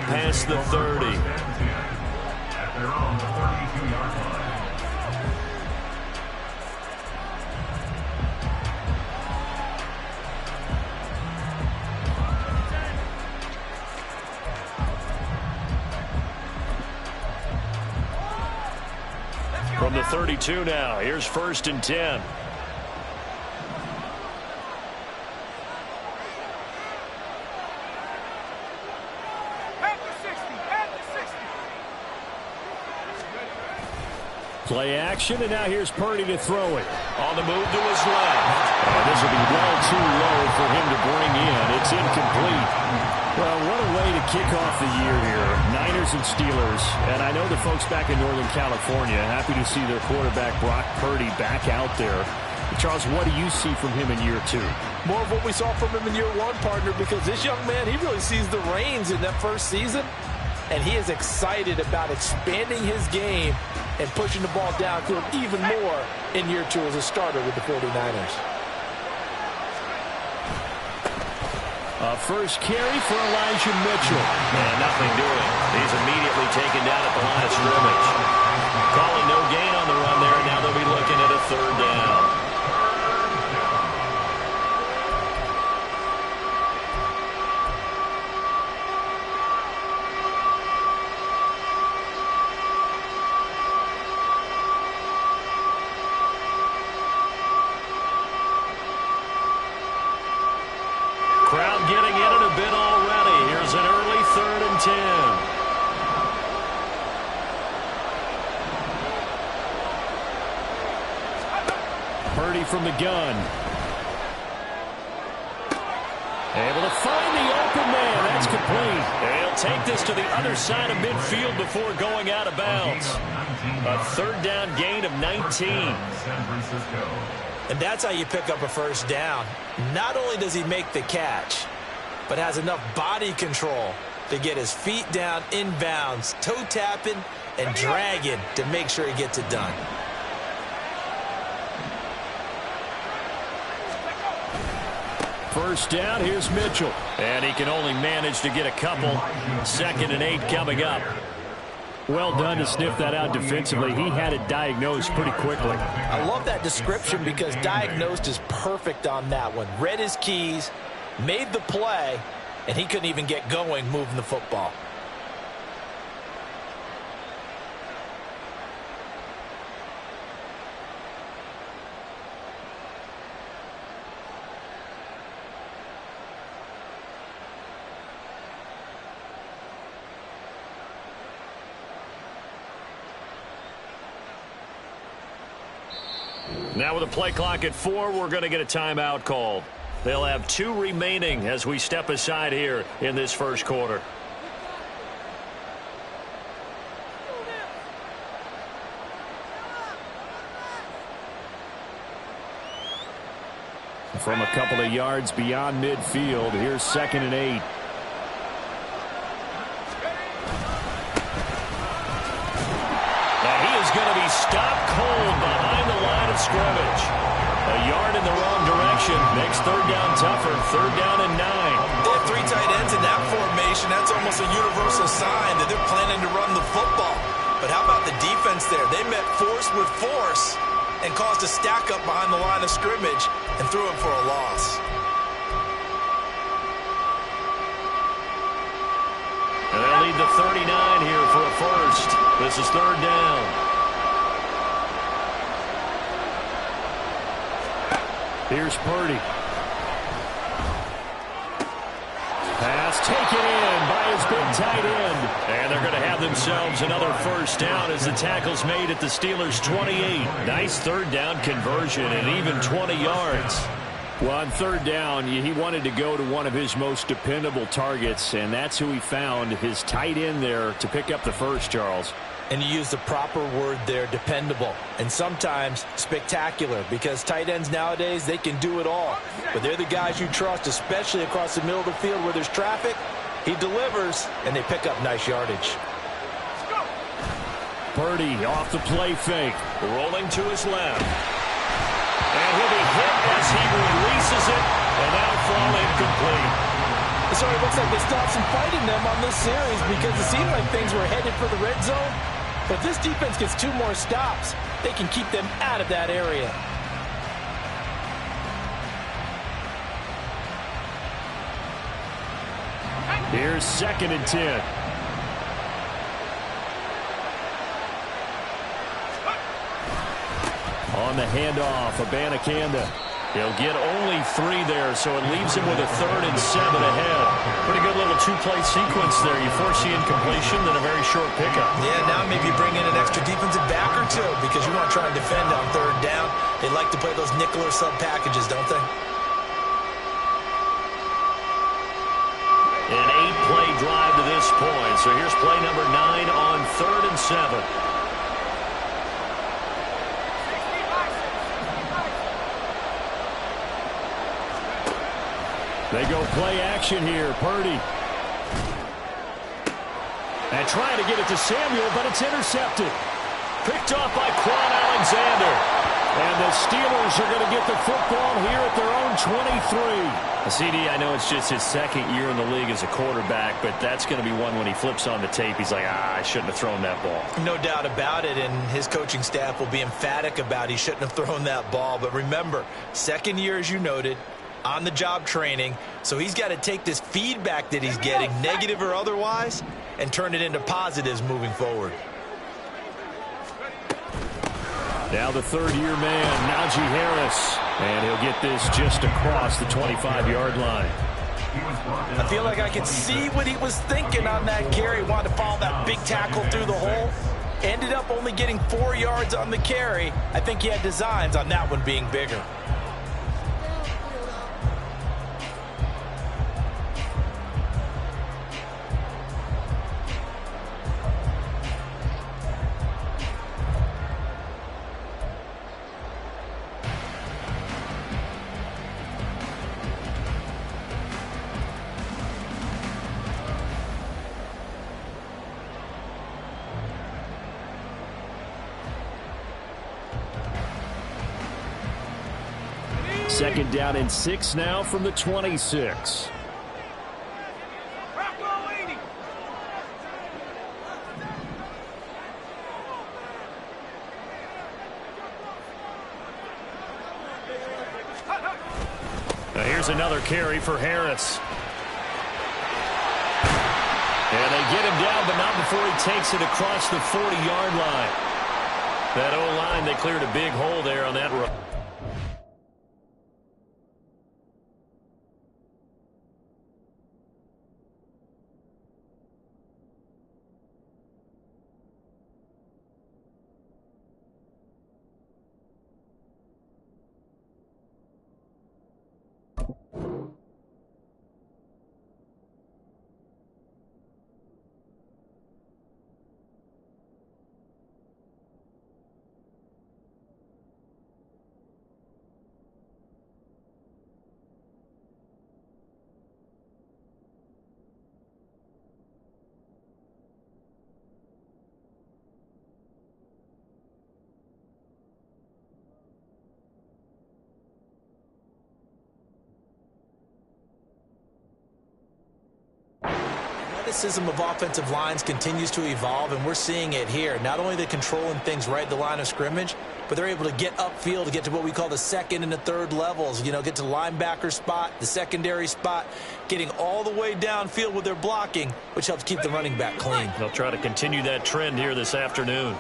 past the 30. They're on the 32-yard line. From the 32 now, here's 1st and 10. Play action, and now here's Purdy to throw it. On the move to his left. And this will be well too low for him to bring in. It's incomplete. Well, what a way to kick off the year here. Niners and Steelers. And I know the folks back in Northern California happy to see their quarterback Brock Purdy back out there. Charles, what do you see from him in year 2? More of what we saw from him in year 1, partner, because this young man, he really sees the reins in that first season. And he is excited about expanding his game and pushing the ball downfield even more in year 2 as a starter with the 49ers. First carry for Elijah Mitchell. And nothing doing. He's immediately taken down at the line of scrimmage. Calling no gain on the run there. Now they'll be looking at a 3rd down. Crowd getting in it a bit already. Here's an early 3rd and 10. Purdy from the gun. Able to find the open man. That's complete. He'll take this to the other side of midfield before going out of bounds. A 3rd down gain of 19. San Francisco. And that's how you pick up a 1st down. Not only does he make the catch, but has enough body control to get his feet down inbounds, toe tapping and dragging to make sure he gets it done. First down, here's Mitchell. And he can only manage to get a couple. 2nd and 8 coming up. Well done to sniff that out defensively. He had it diagnosed pretty quickly. I love that description because diagnosed is perfect on that one. Read his keys, made the play, and he couldn't even get going moving the football. Now with a play clock at 4, we're going to get a timeout called. They'll have 2 remaining as we step aside here in this first quarter. From a couple of yards beyond midfield, here's 2nd and 8. And he is going to be stopped cold behind the line of scrimmage. A yard in the wrong direction makes 3rd down tougher. 3rd down and 9. They have 3 tight ends in that formation. That's almost a universal sign that they're planning to run the football. But how about the defense there? They met force with force and caused a stack up behind the line of scrimmage and threw him for a loss. And they'll lead the 39 here for a first. This is 3rd down. Here's Purdy. Pass taken in by his big tight end. And they're going to have themselves another 1st down as the tackle's made at the Steelers' 28. Nice 3rd down conversion and even 20 yards. Well, on 3rd down, he wanted to go to one of his most dependable targets, and that's who he found, his tight end there, to pick up the first, Charles. And you use the proper word there, dependable. And sometimes spectacular, because tight ends nowadays, they can do it all. But they're the guys you trust, especially across the middle of the field where there's traffic. He delivers, and they pick up nice yardage. Purdy off the play fake, rolling to his left. And he'll be hit as he releases it, and that'll fall incomplete. So it looks like they still have some fight in them on this series because it seemed like things were headed for the red zone. But this defense gets 2 more stops. They can keep them out of that area. Here's 2nd and 10. On the handoff, Abanikanda. He'll get only 3 there, so it leaves him with a 3rd and 7 ahead. Pretty good little 2-play sequence there. You force the incompletion, then a very short pickup. Yeah, now maybe bring in an extra defensive back or 2 because you want to try and defend on 3rd down. They like to play those nickel or sub packages, don't they? An 8-play drive to this point. So here's play number 9 on 3rd and 7. They go play action here. Purdy. And trying to get it to Samuel, but it's intercepted. Picked off by Quan Alexander. And the Steelers are going to get the football here at their own 23. CD, I know it's just his 2nd year in the league as a quarterback, but that's going to be one when he flips on the tape. He's like, I shouldn't have thrown that ball. No doubt about it, and his coaching staff will be emphatic about he shouldn't have thrown that ball. But remember, 2nd year, as you noted, on-the-job training, so he's got to take this feedback that he's getting, negative or otherwise, and turn it into positives moving forward. Now the 3rd-year man, Najee Harris, and he'll get this just across the 25-yard line. I feel like I can see what he was thinking on that carry. Wanted to follow that big tackle through the hole. Ended up only getting 4 yards on the carry. I think he had designs on that one being bigger. Second down and 6 now from the 26. Now here's another carry for Harris. And they get him down, but not before he takes it across the 40-yard line. That O-line, they cleared a big hole there on that run. Athleticism of offensive lines continues to evolve, and we're seeing it here. Not only they're controlling things right at the line of scrimmage, but they're able to get upfield to get to what we call the 2nd and the 3rd levels. You know, get to the linebacker spot, the secondary spot, getting all the way downfield with their blocking, which helps keep the running back clean. They'll try to continue that trend here this afternoon.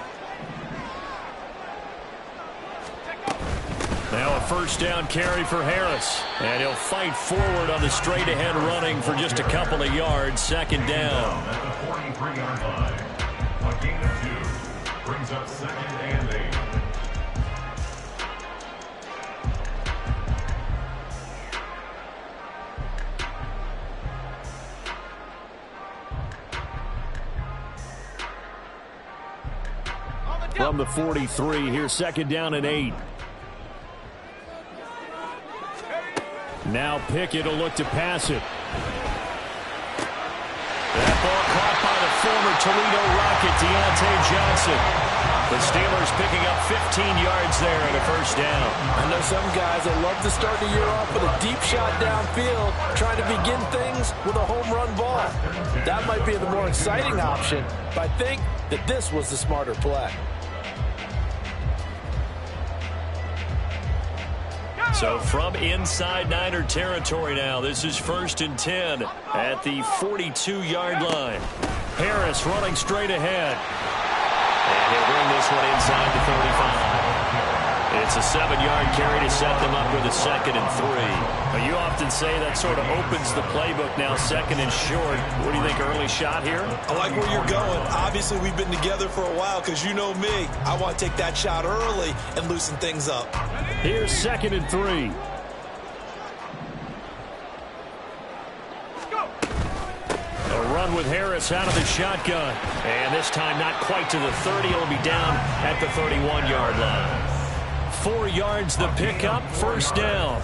Now a 1st down carry for Harris. And he'll fight forward on the straight-ahead running for just a couple of yards. 2nd down. At the 43-yard line. A gain of 2. Brings up 2nd and 8. From the 43, here's 2nd down and 8. Now Pickett will look to pass it. That ball caught by the former Toledo Rocket, Deontay Johnson. The Steelers picking up 15 yards there and a first down. I know some guys that love to start the year off with a deep shot downfield, trying to begin things with a home run ball. That might be the more exciting option, but I think that this was the smarter play. So from inside Niner territory now, this is 1st and 10 at the 42-yard line. Harris running straight ahead. And he'll bring this one inside the 35. It's a 7-yard carry to set them up with a 2nd and 3. Now, you often say that sort of opens the playbook now, 2nd and short. What do you think, early shot here? I like where you're going. Obviously, we've been together for a while because you know me. I want to take that shot early and loosen things up. Here's 2nd and 3. A run with Harris out of the shotgun. And this time not quite to the 30. It'll be down at the 31-yard line. 4 yards the pickup, first down.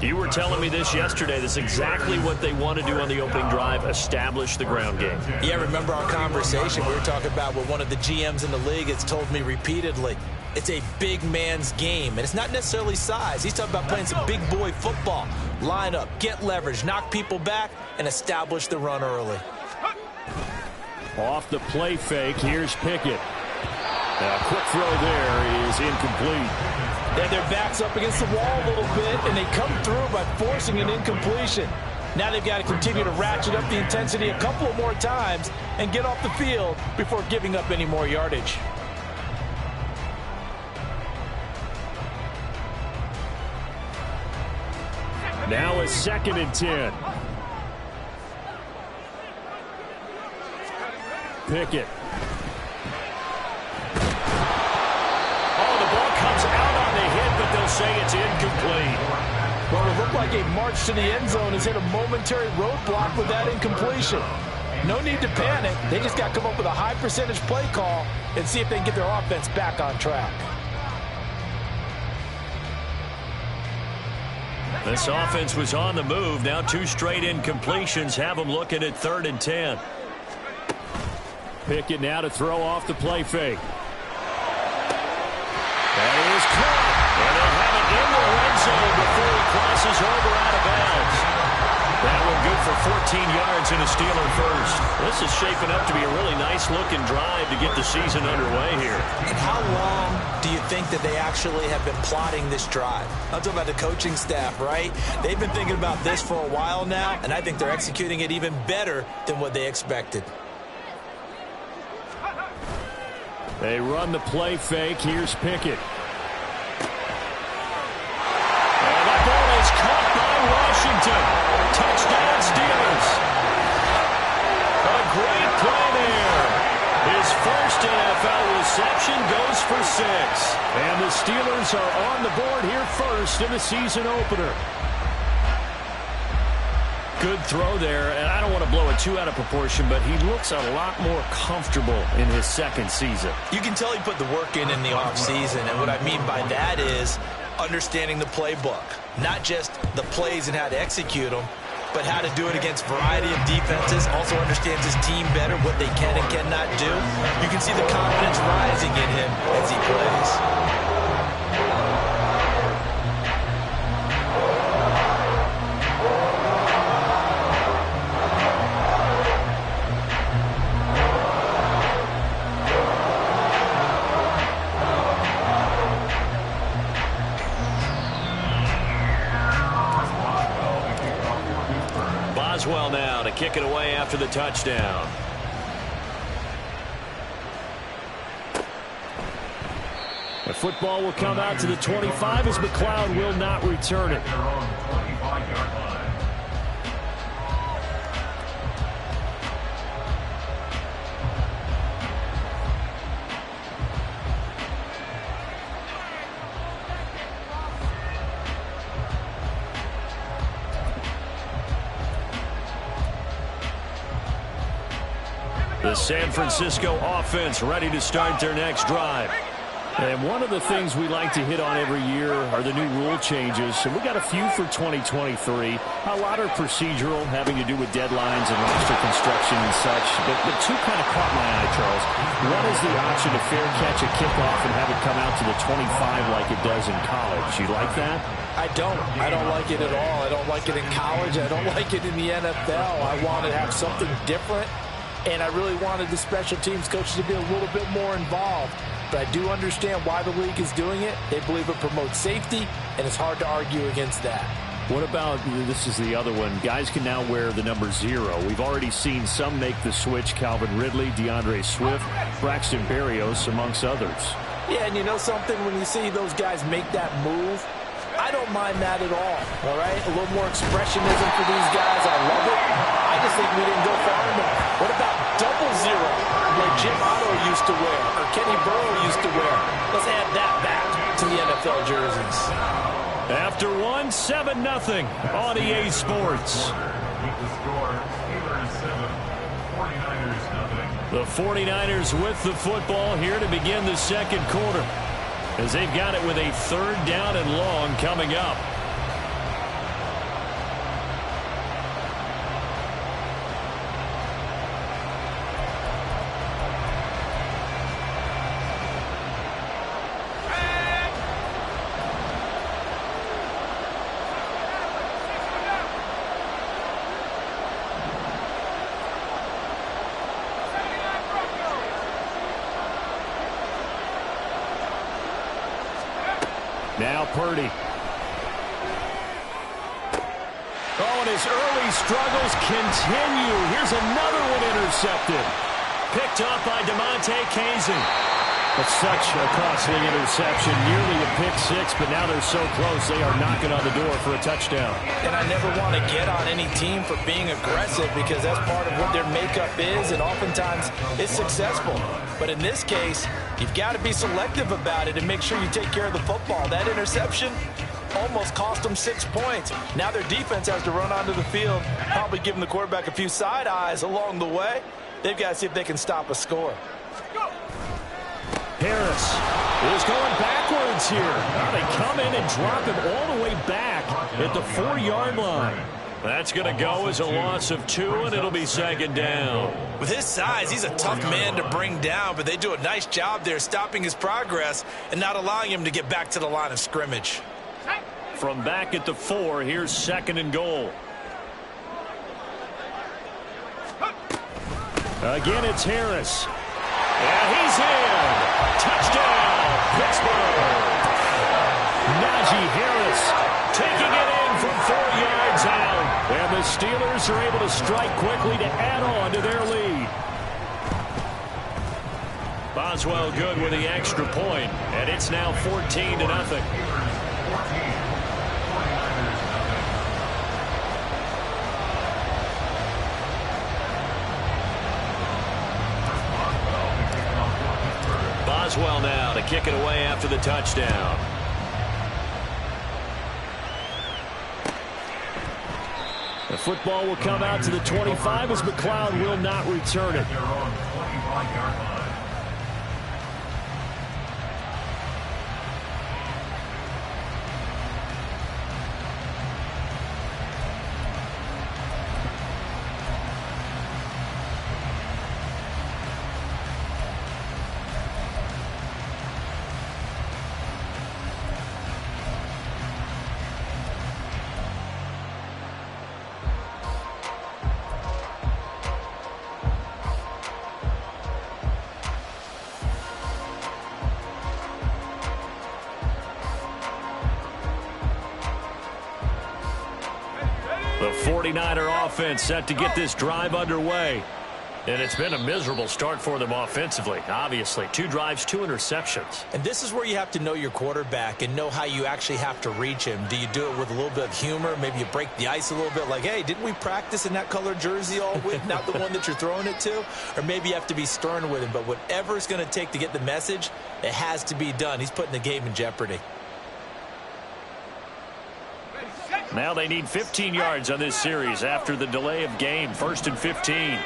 You were telling me this yesterday. That's exactly what they want to do on the opening drive, establish the ground game. Yeah, remember our conversation we were talking about what one of the GMs in the league has told me repeatedly. It's a big man's game, and it's not necessarily size. He's talking about playing some big boy football. Line up, get leverage, knock people back, and establish the run early. Off the play fake, here's Pickett. A quick throw there is incomplete. And their back's up against the wall a little bit, and they come through by forcing an incompletion. Now they've got to continue to ratchet up the intensity a couple of more times and get off the field before giving up any more yardage. Now a 2nd and 10. Pickett. Oh, the ball comes out on the hit, but they'll say it's incomplete. Well, it looked like a march to the end zone has hit a momentary roadblock with that incompletion. No need to panic. They just got to come up with a high percentage play call and see if they can get their offense back on track. This offense was on the move. Now 2 straight incompletions have them looking at 3rd and 10. Pickett now to throw off the play fake. That is caught. And they'll have it in the red zone before he crosses over out of bounds. That one good for 14 yards and a Steeler first. This is shaping up to be a really nice-looking drive to get the season underway here. And how long do you think that they actually have been plotting this drive? I'm talking about the coaching staff, right? They've been thinking about this for a while now, and I think they're executing it even better than what they expected. They run the play fake. Here's Pickett. And that ball is caught by Washington. Touchdown, Steelers. A great play there. His first NFL reception goes for 6. And the Steelers are on the board here first in the season opener. Good throw there, and I don't want to blow it too out of proportion, but he looks a lot more comfortable in his 2nd season. You can tell he put the work in the offseason, and what I mean by that is understanding the playbook. Not just the plays and how to execute them, but how to do it against a variety of defenses. Also understands his team better, what they can and cannot do. You can see the confidence rising in him as he plays. Well now to kick it away after the touchdown. The football will come out to the 25 as McLeod will not return it. The San Francisco offense ready to start their next drive. And one of the things we like to hit on every year are the new rule changes. And we got a few for 2023. A lot are procedural, having to do with deadlines and roster construction and such. But two kind of caught my eye, Charles. One is the option to fair catch a kickoff and have it come out to the 25 like it does in college. You like that? I don't like it at all. I don't like it in college. I don't like it in the NFL. I want to have something different. And I really wanted the special teams coaches to be a little bit more involved. But I do understand why the league is doing it. They believe it promotes safety, and it's hard to argue against that. What about, this is the other one, guys can now wear the number 0. We've already seen some make the switch, Calvin Ridley, DeAndre Swift, Braxton Berrios, amongst others. Yeah, and you know something, when you see those guys make that move, I don't mind that at all right? A little more expressionism for these guys. I love it. I just think we didn't go far enough. What about double 0, like Jim Otto used to wear, or Kenny Burrow used to wear? Let's add that back to the NFL jerseys. After 7-0 on EA Sports. With the score, Steelers 7, 49ers nothing. The 49ers with the football here to begin the second quarter, as they've got it with a 3rd down and long coming up. Now Purdy. Oh, and his early struggles continue. Here's another one intercepted. Picked up by DeMonte Casey. But such a costly interception. Nearly a pick-6, but now they're so close they are knocking on the door for a touchdown. And I never want to get on any team for being aggressive because that's part of what their makeup is, and oftentimes it's successful. But in this case, you've got to be selective about it and make sure you take care of the football. That interception almost cost them 6 points. Now their defense has to run onto the field, probably giving the quarterback a few side eyes along the way. They've got to see if they can stop a score. Harris is going backwards here. Now they come in and drop him all the way back at the 4-yard line. That's going to go as a loss of 2, and it'll be 2nd down. With his size, he's a tough man to bring down, but they do a nice job there stopping his progress and not allowing him to get back to the line of scrimmage. From back at the 4, here's 2nd and goal. Again, it's Harris. And he's in. Touchdown, Pittsburgh. Najee Harris taking it in from 4 yards out. And the Steelers are able to strike quickly to add on to their lead. Boswell good with the extra point, and it's now 14-0. Boswell now to kick it away after the touchdown. The football will come out to the 25 as McLeod will not return it. Their own 25-yard line. The 49er offense set to get this drive underway. And it's been a miserable start for them offensively. Obviously, 2 drives, 2 interceptions. And this is where you have to know your quarterback and know how you actually have to reach him. Do you do it with a little bit of humor? Maybe you break the ice a little bit like, hey, didn't we practice in that colored jersey all week? Not the one that you're throwing it to? Or maybe you have to be stern with him. But whatever it's going to take to get the message, it has to be done. He's putting the game in jeopardy. Now they need 15 yards on this series after the delay of game. 1st and 15.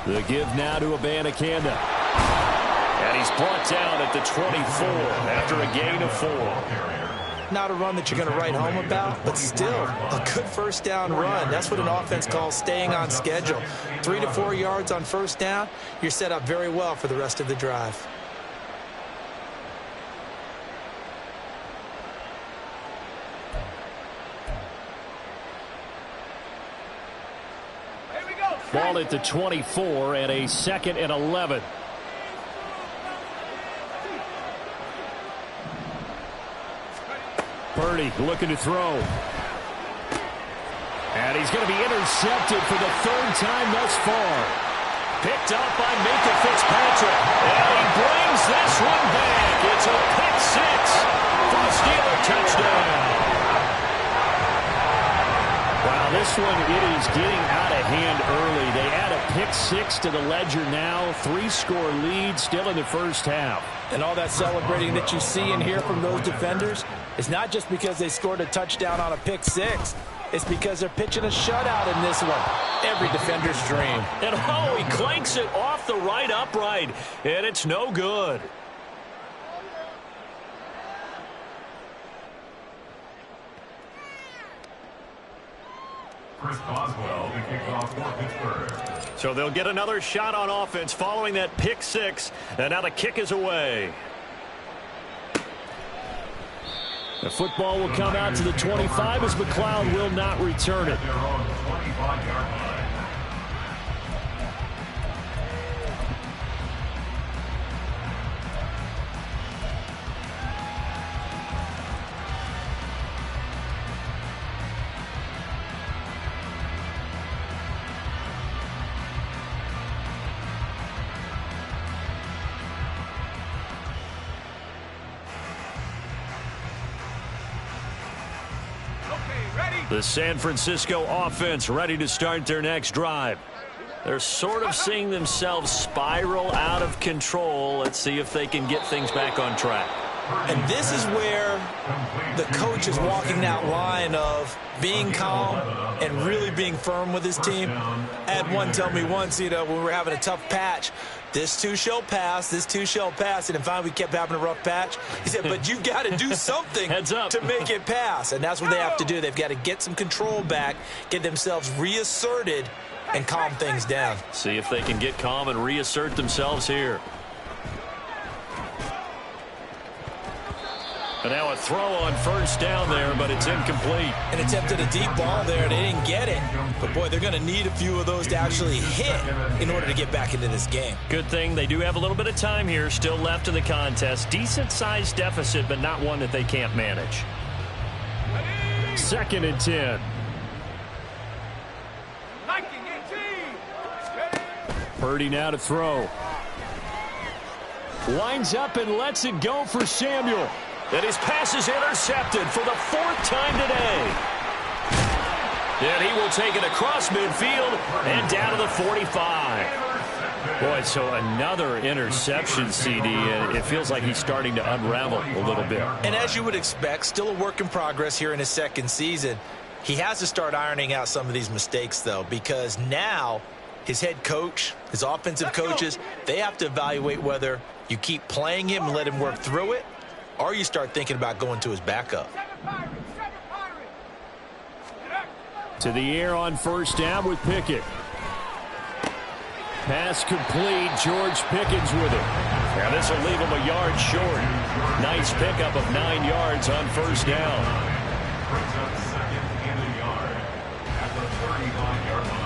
The give now to Abanikanda. And he's brought down at the 24 after a gain of 4. Not a run that you're going to write home about, but still a good first down run. That's what an offense calls staying on schedule. 3 to 4 yards on first down, you're set up very well for the rest of the drive. Ball at the 24 and a 2nd and 11. Purdy looking to throw. And he's going to be intercepted for the 3rd time thus far. Picked up by Minka Fitzpatrick. And he brings this one back. It's a pick 6 for a Steeler touchdown. Wow, this one, it is getting out of hand early. They add a pick 6 to the ledger now. 3-score lead still in the first half. And all that celebrating that you see and hear from those defenders is not just because they scored a touchdown on a pick 6. It's because they're pitching a shutout in this one. Every defender's dream. And oh, he clanks it off the right upright. And it's no good. Chris Boswell to kick off for Pittsburgh. So they'll get another shot on offense following that pick 6. And now the kick is away. The football will come out to the 25 as McLeod will not return it. Their own 25-yard line. The San Francisco offense ready to start their next drive. They're sort of seeing themselves spiral out of control. Let's see if they can get things back on track. And this is where the coach is walking that line of being calm and really being firm with his team. I had one tell me once, when we were having a tough patch, this too shall pass, this too shall pass. And finally we kept having a rough patch. He said, but you've got to do something Heads up. to make it pass. And that's what they have to do. They've got to get some control back, get themselves reasserted, and calm things down. See if they can get calm and reassert themselves here. And now a throw on first down there, but it's incomplete. And attempted a deep ball there. They didn't get it. But, boy, they're going to need a few of those to actually hit in order to get back into this game. Good thing they do have a little bit of time here still left in the contest. Decent-sized deficit, but not one that they can't manage. 2nd and 10. Purdy now to throw. Winds up and lets it go for Samuel. And his pass is intercepted for the 4th time today. And he will take it across midfield and down to the 45. Boy, so another interception, CD. And it feels like he's starting to unravel a little bit. And as you would expect, still a work in progress here in his 2nd season. He has to start ironing out some of these mistakes, though, because now his head coach, his offensive coaches, they have to evaluate whether you keep playing him and let him work through it, or you start thinking about going to his backup. To the air on first down with Pickett. Pass complete. George Pickens with it. Now this will leave him a yard short. Nice pickup of 9 yards on first down. Brings up 2nd and a yard at the 35-yard line.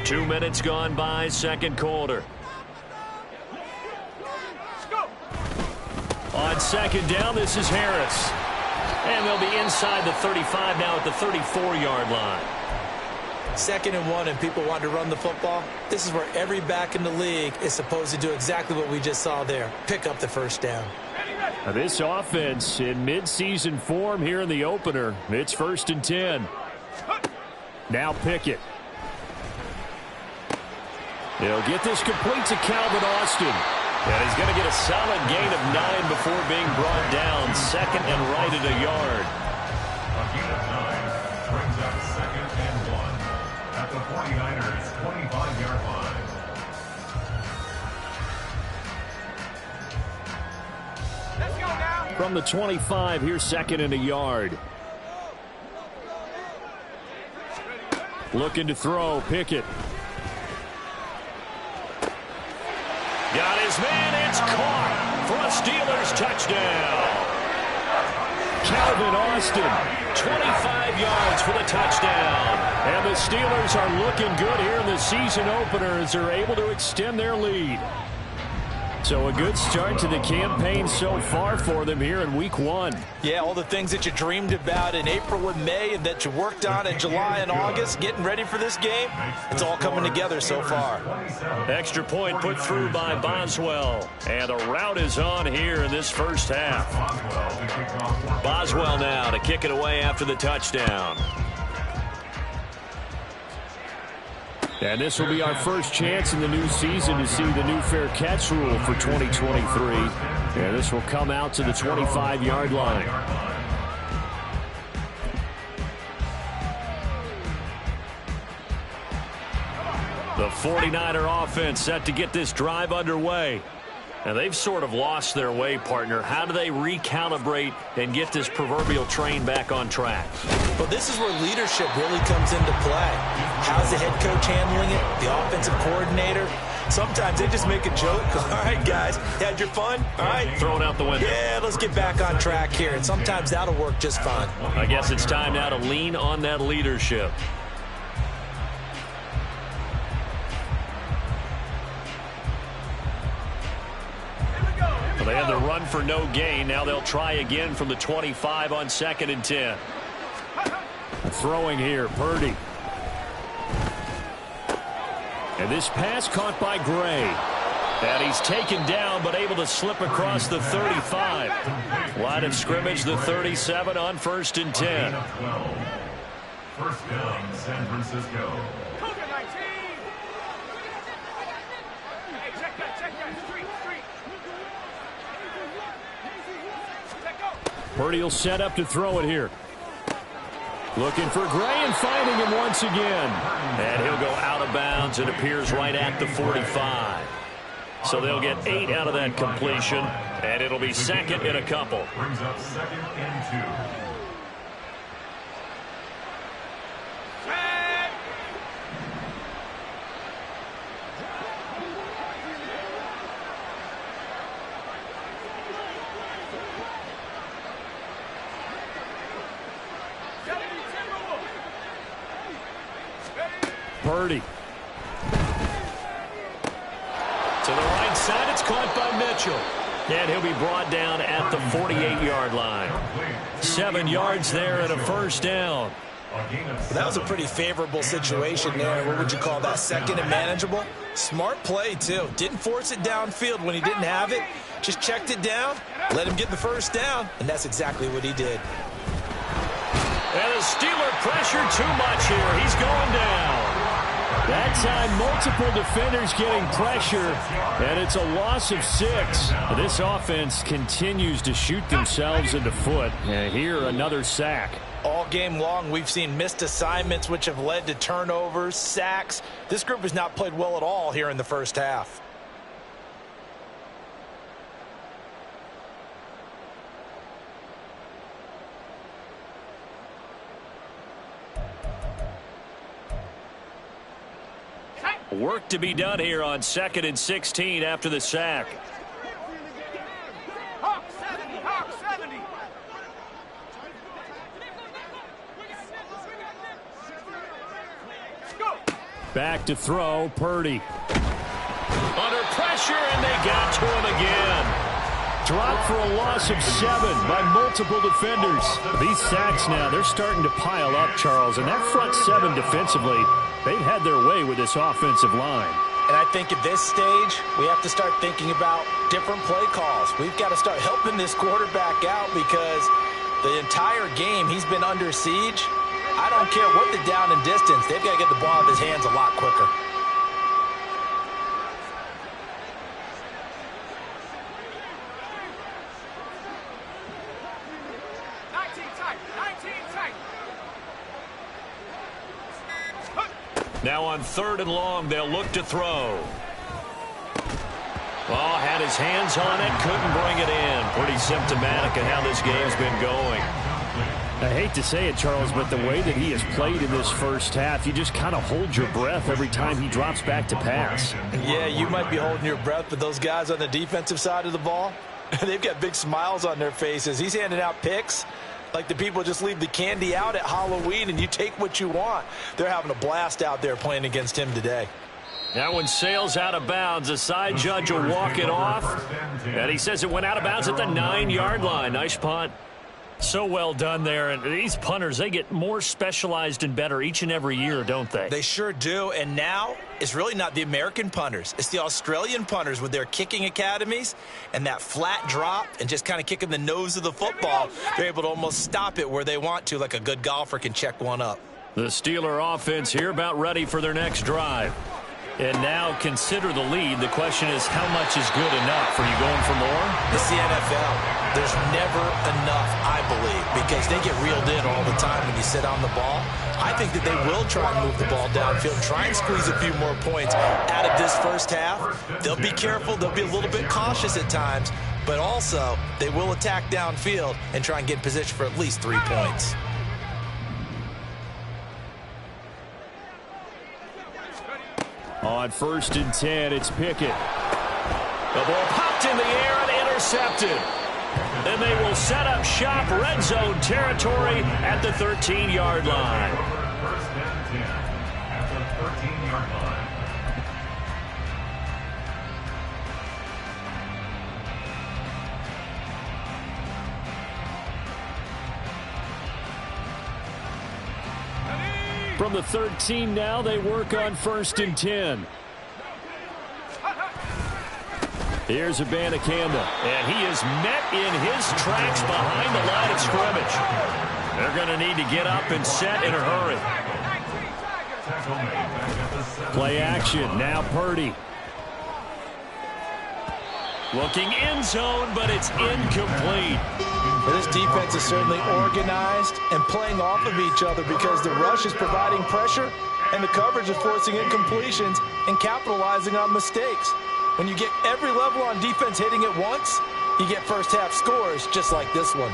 2 minutes gone by, 2nd quarter. On 2nd down, this is Harris. And they'll be inside the 35 now at the 34-yard line. 2nd and 1 and people want to run the football. This is where every back in the league is supposed to do exactly what we just saw there. Pick up the first down. Now this offense in midseason form here in the opener. It's 1st and 10. Now Pickett. He'll get this complete to Calvin Austin. And he's going to get a solid gain of 9 before being brought down. 2nd and right at a yard. the 49ers' 25-yard line. Let's go now. From the 25, here's second and a yard. Looking to throw, Pickett. Got his man, it's caught for a Steelers touchdown. Calvin Austin, 25 yards for the touchdown. And the Steelers are looking good here in the season opener as they're able to extend their lead. So a good start to the campaign so far for them here in week 1. Yeah, all the things that you dreamed about in April and May and that you worked on in July and August, getting ready for this game, it's all coming together so far. Extra point put through by Boswell. And the route is on here in this first half. Boswell now to kick it away after the touchdown. And this will be our first chance in the new season to see the new fair catch rule for 2023. And this will come out to the 25-yard line. The 49er offense set to get this drive underway. And they've sort of lost their way, partner. How do they recalibrate and get this proverbial train back on track? Well, this is where leadership really comes into play. How's the head coach handling it? The offensive coordinator? Sometimes they just make a joke. All right, guys, had your fun? All right. Throw it out the window. Yeah, let's get back on track here. And sometimes that'll work just fine. I guess it's time now to lean on that leadership. They had the run for no gain. Now they'll try again from the 25 on 2nd and 10. Throwing here, Purdy. And this pass caught by Gray. And he's taken down but able to slip across the 35. Line of scrimmage, the 37 on 1st and 10. First down, San Francisco. Purdy will set up to throw it here. Looking for Gray and finding him once again. And he'll go out of bounds. It appears right at the 45. So they'll get 8 out of that completion. And it'll be second and a couple. Brings up 2nd and 2. Purdy. To the right side, it's caught by Mitchell. And he'll be brought down at the 48-yard line. 7 yards there and a first down. That was a pretty favorable situation there. What would you call that? Second and manageable? Smart play, too. Didn't force it downfield when he didn't have it. Just checked it down, let him get the first down, and that's exactly what he did. And the Steeler pressure too much here. He's going down. That time, multiple defenders getting pressure, and it's a loss of 6. This offense continues to shoot themselves in the foot. And here, another sack. All game long, we've seen missed assignments, which have led to turnovers, sacks. This group has not played well at all here in the first half. Work to be done here on 2nd and 16 after the sack. Hawk 70, Hawk 70. Go. Back to throw, Purdy. Under pressure, and they got to him again. Dropped for a loss of 7 by multiple defenders. These sacks now, they're starting to pile up, Charles. And that front 7 defensively, they've had their way with this offensive line. And I think at this stage, we have to start thinking about different play calls. We've got to start helping this quarterback out because the entire game he's been under siege. I don't care what the down and distance. They've got to get the ball out of his hands a lot quicker. Now on 3rd and long, they'll look to throw. Oh, had his hands on it, couldn't bring it in. Pretty symptomatic of how this game's been going. I hate to say it, Charles, but the way that he has played in this first half, you just kind of hold your breath every time he drops back to pass. Yeah, you might be holding your breath, but those guys on the defensive side of the ball, they've got big smiles on their faces. He's handing out picks like the people just leave the candy out at Halloween and you take what you want. They're having a blast out there playing against him today. That one sails out of bounds. The side judge will walk it off. And he says it went out of bounds at the 9-yard line. Nice punt. So well done there. And these punters, they get more specialized and better each and every year, don't they? They sure do. And now it's really not the American punters. It's the Australian punters with their kicking academies and that flat drop and just kind of kicking the nose of the football. They're able to almost stop it where they want to, like a good golfer can check one up. The Steeler offense here about ready for their next drive. And now consider the lead. The question is, how much is good enough? Are you going for more? It's the NFL. There's never enough, I believe, because they get reeled in all the time when you sit on the ball. I think that they will try and move the ball downfield, try and squeeze a few more points out of this first half. They'll be careful. They'll be a little bit cautious at times, but also they will attack downfield and try and get in position for at least 3 points. On 1st and 10, it's Pickett. The ball popped in the air and intercepted. Then they will set up shop, red zone territory at the 13-yard line. First and 10 at the 13-yard line. From the 13 now, they work on 1st and 10. Here's Abanikanda. And he is met in his tracks behind the line of scrimmage. They're going to need to get up and set in a hurry. Play action. Now Purdy. Looking end zone, but it's incomplete. This defense is certainly organized and playing off of each other because the rush is providing pressure and the coverage is forcing incompletions and capitalizing on mistakes. When you get every level on defense hitting at once, you get first half scores just like this one.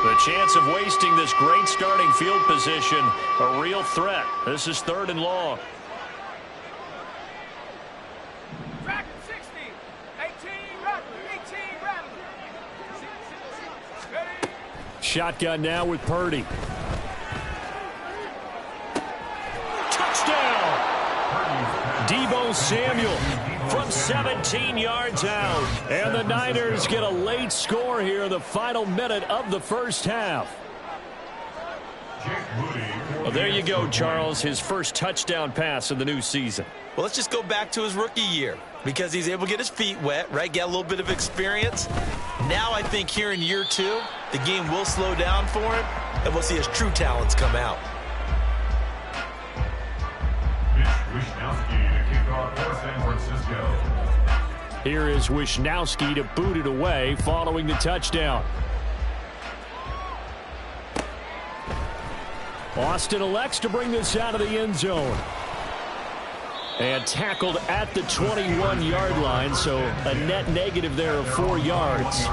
The chance of wasting this great starting field position, a real threat. This is 3rd and long. Track 60. 18 Rattler. 18 Rattler. Ready? Shotgun now with Purdy. Touchdown! Deebo Samuel from 17 yards out. And the Niners get a late score here in the final minute of the first half. Well, there you go, Charles. His first touchdown pass of the new season. Well, let's just go back to his rookie year because he's able to get his feet wet, right? Get a little bit of experience. Now I think here in year 2, the game will slow down for him, and we'll see his true talents come out. Here is Wisnowski to boot it away following the touchdown. Austin elects to bring this out of the end zone. And tackled at the 21-yard line, so a net negative there of 4 yards.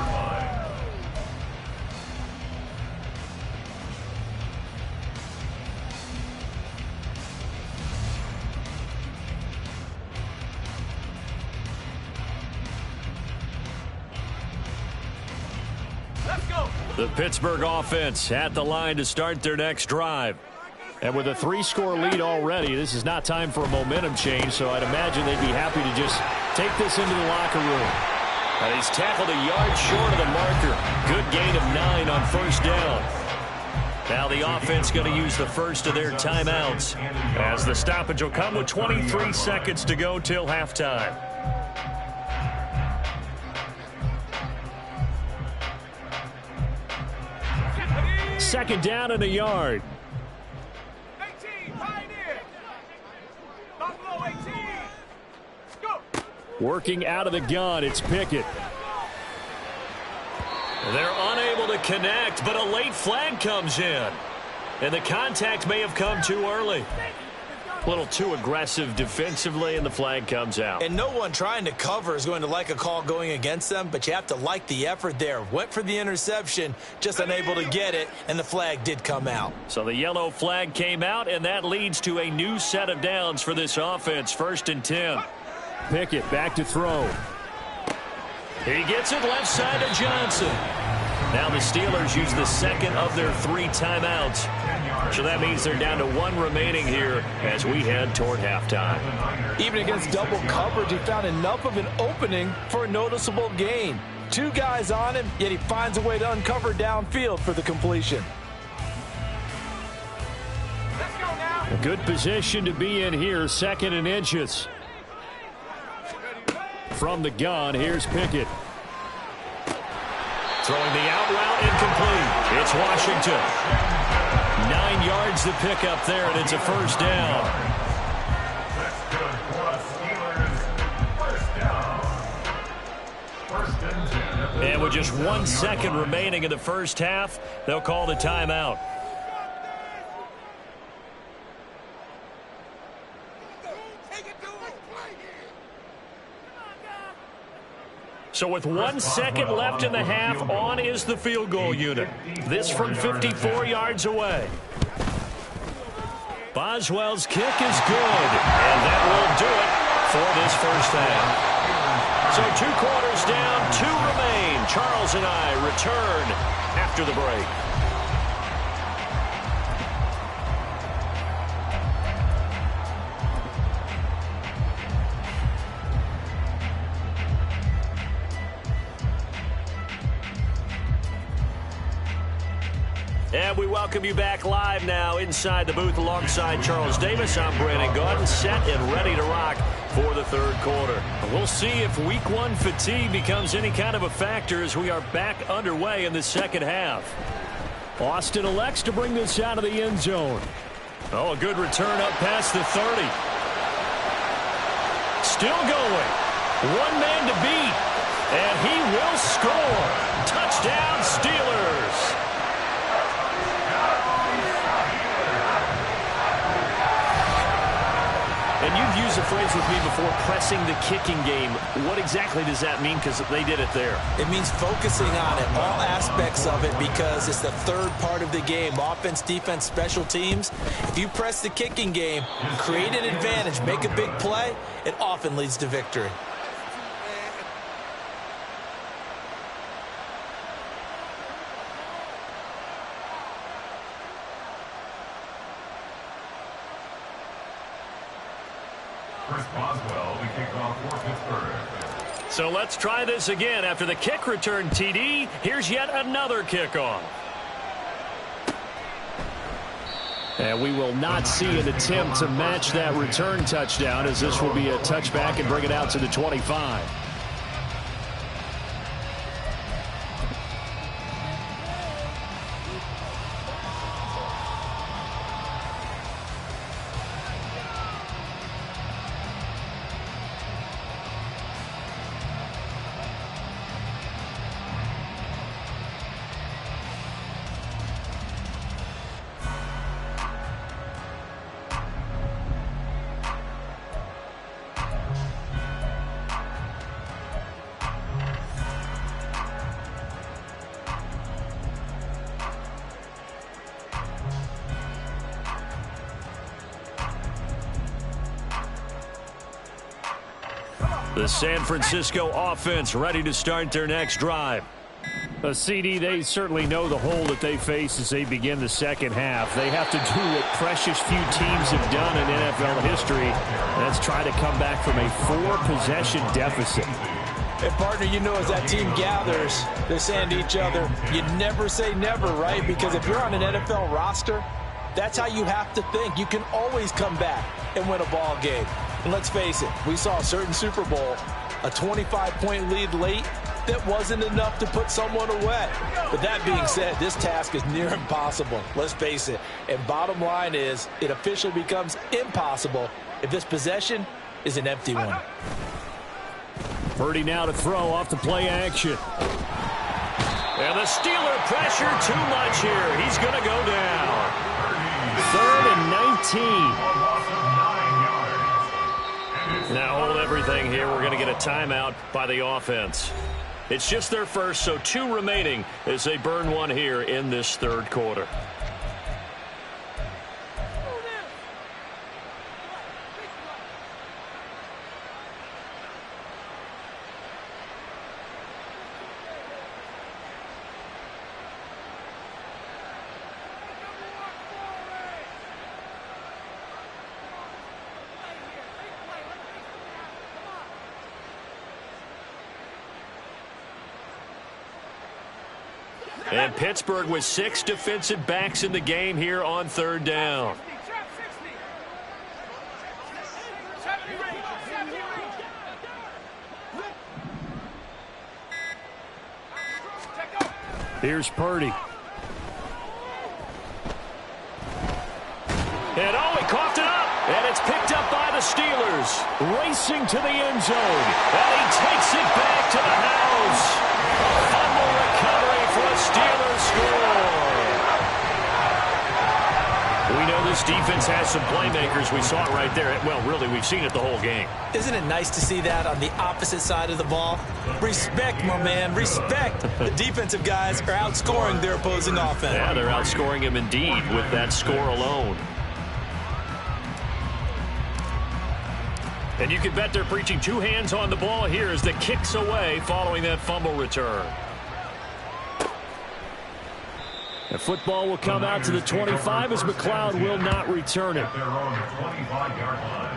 The Pittsburgh offense at the line to start their next drive. And with a 3-score lead already, this is not time for a momentum change, so I'd imagine they'd be happy to just take this into the locker room. And he's tackled a yard short of the marker. Good gain of 9 on 1st down. Now the offense going to use the first of their timeouts as the stoppage will come with 23 seconds to go till halftime. Second down and a yard. 18, Pioneer. Buffalo 18. Go. Working out of the gun, it's Pickett. They're unable to connect, but a late flag comes in. And the contact may have come too early. A little too aggressive defensively, and the flag comes out. And no one trying to cover is going to like a call going against them, but you have to like the effort there. Went for the interception, just unable to get it, and the flag did come out. So the yellow flag came out, and that leads to a new set of downs for this offense. 1st and 10. Pickett back to throw. He gets it left side to Johnson. Now the Steelers use the second of their 3 timeouts. So that means they're down to 1 remaining here as we head toward halftime. Even against double coverage, he found enough of an opening for a noticeable gain. 2 guys on him, yet he finds a way to uncover downfield for the completion. Let's go now. A good position to be in here, 2nd and inches. From the gun, here's Pickett. Throwing the out route, incomplete. It's Washington. 9 yards to pick up there, and it's a 1st down. That's good for the Steelers. 1st down. 1st and 10. And with just 1 second remaining in the 1st half, they'll call the timeout. So with 1 second left in the half, on is the field goal unit. This from 54 yards away. Boswell's kick is good, and that will do it for this 1st half. So 2 quarters down, 2 remain. Charles and I return after the break. And we welcome you back live now inside the booth alongside Charles Davis. I'm Brandon Gaudin, set and ready to rock for the 3rd quarter. We'll see if week 1 fatigue becomes any kind of a factor as we are back underway in the 2nd half. Austin elects to bring this out of the end zone. Oh, a good return up past the 30. Still going. 1 man to beat. And he will score. Touchdown, Steelers. And you've used the phrase with me before, pressing the kicking game. What exactly does that mean? Because they did it there. It means focusing on it, all aspects of it, because it's the 3rd part of the game. Offense, defense, special teams. If you press the kicking game, create an advantage, make a big play, it often leads to victory. Chris Boswell, the kickoff for Pittsburgh. So let's try this again. After the kick return TD, here's yet another kickoff. And we will not see an attempt to match that return touchdown, as this will be a touchback and bring it out to the 25. The San Francisco offense ready to start their next drive. CD, they certainly know the hole that they face as they begin the 2nd half. They have to do what precious few teams have done in NFL history. That's try to come back from a 4-possession deficit. And, partner, you know, as that team gathers, they're saying to each other, you never say never, right? Because if you're on an NFL roster, that's how you have to think. You can always come back and win a ball game. And let's face it, we saw a certain Super Bowl, a 25-point lead late that wasn't enough to put someone away. But that being said, this task is near impossible. Let's face it. And bottom line is, it officially becomes impossible if this possession is an empty one. Purdy now to throw off the play action. And the Steeler pressure too much here. He's going to go down. 3rd and 19. Now hold everything here. We're going to get a timeout by the offense. It's just their first, so 2 remaining as they burn one here in this 3rd quarter. And Pittsburgh with 6 defensive backs in the game here on 3rd down. Here's Purdy. And oh, he coughed it up. And it's picked up by the Steelers. Racing to the end zone. And he takes it back to the house. Fumble recovery for a Steelers score. We know this defense has some playmakers. We saw it right there. Well, really, we've seen it the whole game. Isn't it nice to see that on the opposite side of the ball? Respect, my man, respect. The defensive guys are outscoring their opposing offense. Yeah, they're outscoring him indeed with that score alone. And you can bet they're preaching 2 hands on the ball here as the kicks away following that fumble return. The football will come out to the 25 as McLeod will not return it. They're on the 25-yard line.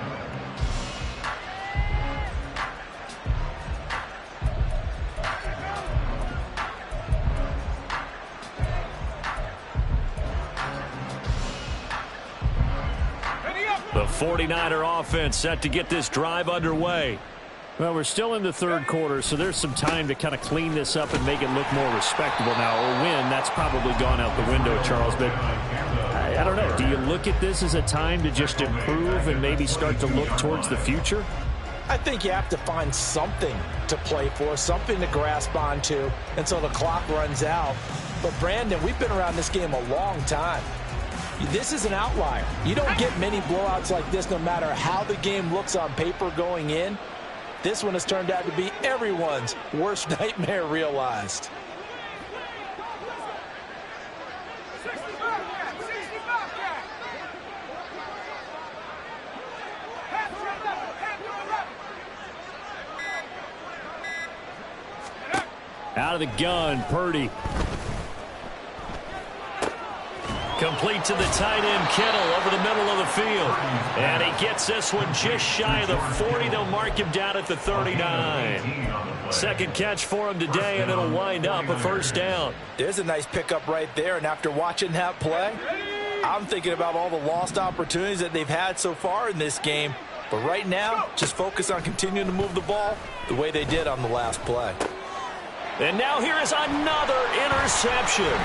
The 49er offense set to get this drive underway. Well, we're still in the 3rd quarter, so there's some time to kind of clean this up and make it look more respectable now. A win, that's probably gone out the window, Charles. But I don't know. Do you look at this as a time to just improve and maybe start to look towards the future? I think you have to find something to play for, something to grasp onto until the clock runs out. But, Brandon, we've been around this game a long time. This is an outlier. You don't get many blowouts like this no matter how the game looks on paper going in. This one has turned out to be everyone's worst nightmare realized. Out of the gun, Purdy. Complete to the tight end, Kittle, over the middle of the field. And he gets this one just shy of the 40. They'll mark him down at the 39. Second catch for him today, and it'll wind up a 1st down. There's a nice pickup right there, and after watching that play, I'm thinking about all the lost opportunities that they've had so far in this game. But right now, just focus on continuing to move the ball the way they did on the last play. And now here is another interception.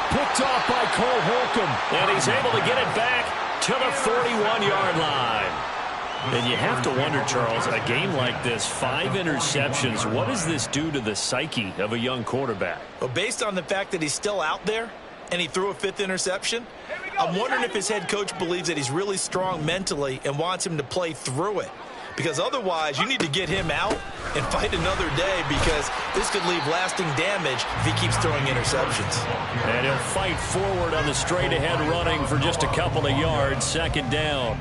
Picked off by Cole Holcomb. And he's able to get it back to the 41-yard line. And you have to wonder, Charles, a game like this, 5 interceptions, what does this do to the psyche of a young quarterback? Well, based on the fact that he's still out there and he threw a 5th interception, I'm wondering if his head coach believes that he's really strong mentally and wants him to play through it. Because otherwise, you need to get him out and fight another day, because this could leave lasting damage if he keeps throwing interceptions. And he'll fight forward on the straight-ahead running for just a couple of yards. 2nd down.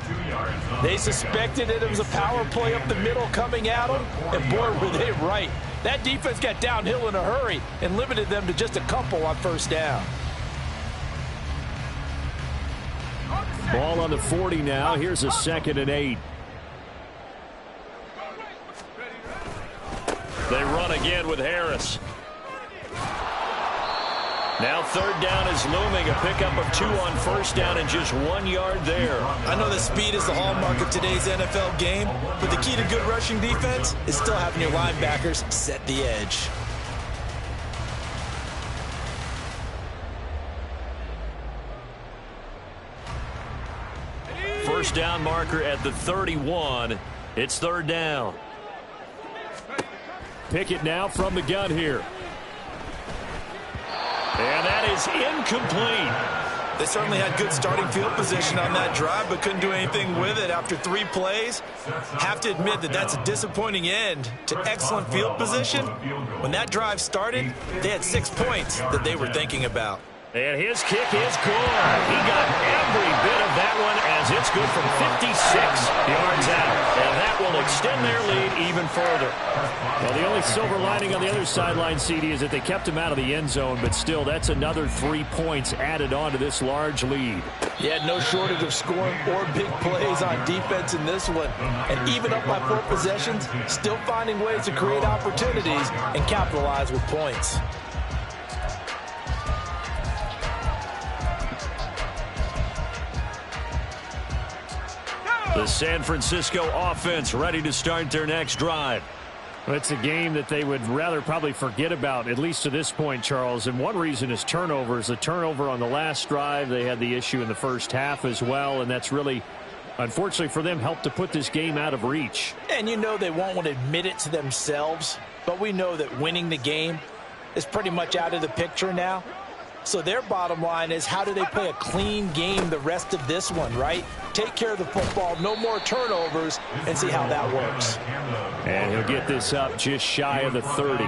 They suspected it was a power play up the middle coming at them, and boy, were they right. That defense got downhill in a hurry and limited them to just a couple on 1st down. Ball on the 40 now. Here's a 2nd and 8. They run again with Harris. Now 3rd down is looming. A pickup of 2 on 1st down and just 1 yard there. I know that speed is the hallmark of today's NFL game, but the key to good rushing defense is still having your linebackers set the edge. First down marker at the 31. It's 3rd down. Pickett now from the gun here. And that is incomplete. They certainly had good starting field position on that drive, but couldn't do anything with it after 3 plays. Have to admit that that's a disappointing end to excellent field position. When that drive started, they had 6 points that they were thinking about. And his kick is good. He got every bit of that one as it's good from 56 yards out. And that will extend their lead even further. Well, the only silver lining on the other sideline, CD, is that they kept him out of the end zone, but still, that's another 3 points added on to this large lead. Yeah, no shortage of scoring or big plays on defense in this one. And even up by 4 possessions, still finding ways to create opportunities and capitalize with points. The San Francisco offense ready to start their next drive. Well, it's a game that they would rather probably forget about, at least to this point, Charles. And one reason is turnovers. A turnover on the last drive. They had the issue in the first half as well, and that's really, unfortunately for them, helped to put this game out of reach. And you know they won't want to admit it to themselves, but we know that winning the game is pretty much out of the picture now. So their bottom line is, how do they play a clean game the rest of this one, right? Take care of the football, no more turnovers, and see how that works. And he'll get this up just shy of the 30.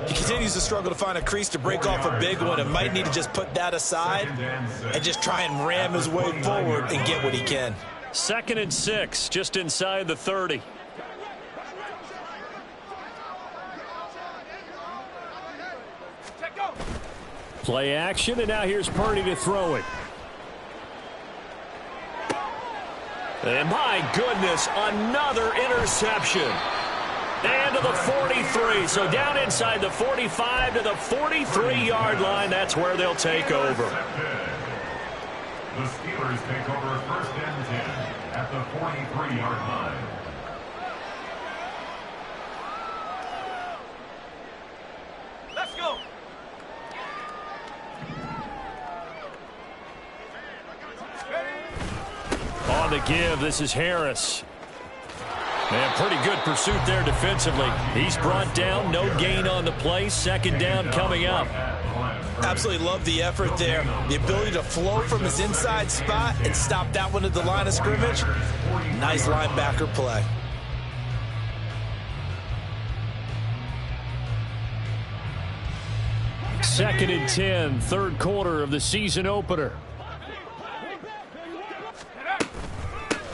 He continues to struggle to find a crease to break off a big one and might need to just put that aside and just try and ram his way forward and get what he can. 2nd and 6, just inside the 30. Play action, and now here's Purdy to throw it. And my goodness, another interception. And to the 43. So down inside the 45 to the 43-yard line. That's where they'll take over. The Steelers take over 1st and 10 at the 43-yard line. Let's go. On the give, this is Harris. And pretty good pursuit there defensively. He's brought down, no gain on the play. 2nd down coming up. Absolutely love the effort there. The ability to flow from his inside spot and stop that one at the line of scrimmage. Nice linebacker play. Second and 10, 3rd quarter of the season opener.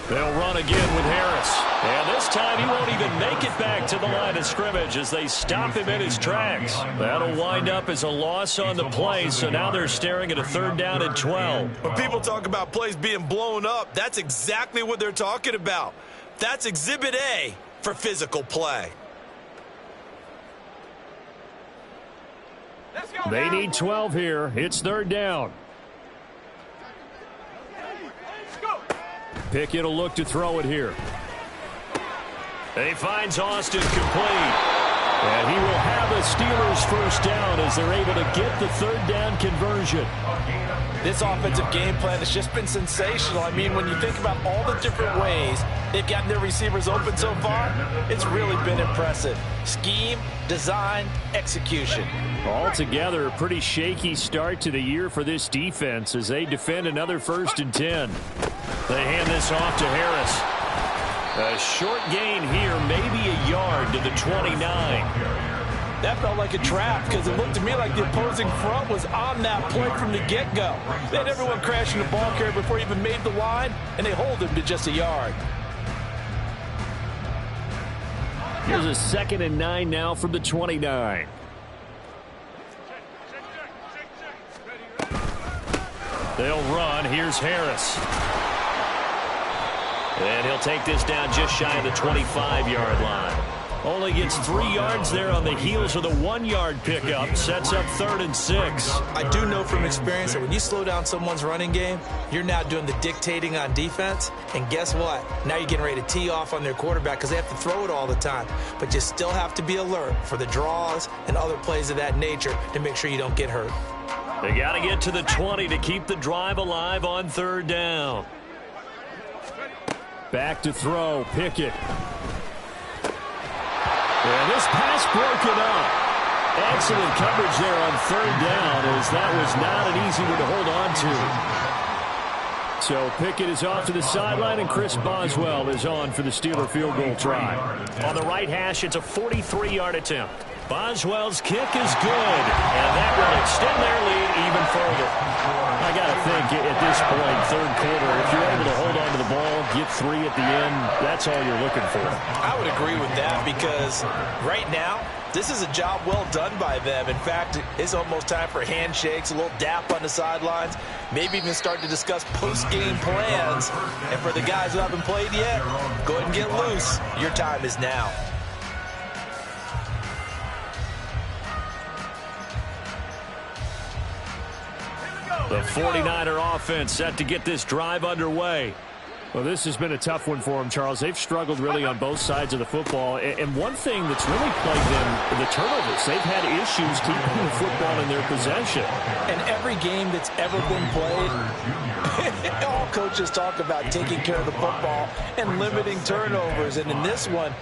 They'll run again with Harris. And this time he won't even make it back to the line of scrimmage as they stop him in his tracks. That'll wind up as a loss on the play, so now they're staring at a 3rd down and 12. When people talk about plays being blown up, that's exactly what they're talking about. That's Exhibit A for physical play. They need 12 here. It's 3rd down. Pickett will look to throw it here. He finds Austin complete. And he will have a Steelers 1st down as they're able to get the 3rd down conversion. This offensive game plan has just been sensational. I mean, when you think about all the different ways they've gotten their receivers open so far, it's really been impressive. Scheme, design, execution. Altogether, a pretty shaky start to the year for this defense as they defend another 1st and 10. They hand this off to Harris. A short gain here, maybe a yard to the 29. That felt like a trap because it looked to me like the opposing front was on that play from the get-go. They had everyone crashing the ball carrier before he even made the line, and they hold him to just a yard. Here's a 2nd and 9 now from the 29. They'll run. Here's Harris. And he'll take this down just shy of the 25-yard line. Only gets 3 yards there on the heels of the 1-yard pickup. Sets up 3rd and 6. I do know from experience that when you slow down someone's running game, you're now doing the dictating on defense. And guess what? Now you're getting ready to tee off on their quarterback because they have to throw it all the time. But you still have to be alert for the draws and other plays of that nature to make sure you don't get hurt. They got to get to the 20 to keep the drive alive on 3rd down. Back to throw, Pickett. And this pass broken up. Excellent coverage there on third down, as that was not an easy one to hold on to. So Pickett is off to the sideline, and Chris Boswell is on for the Steeler field goal try. On the right hash, it's a 43-yard attempt. Boswell's kick is good, and that will extend their lead even further. I got to think at this point, third quarter, if you're able to hold on to the ball, get 3 at the end, that's all you're looking for. I would agree with that, because right now, this is a job well done by them. In fact, it's almost time for handshakes, a little dap on the sidelines, maybe even start to discuss post-game plans. And for the guys who haven't played yet, go ahead and get loose. Your time is now. The 49er offense set to get this drive underway. Well, this has been a tough one for them, Charles. They've struggled really on both sides of the football. And one thing that's really plagued them, the turnovers. They've had issues keeping the football in their possession. And every game that's ever been played, all coaches talk about taking care of the football and limiting turnovers. And in this one,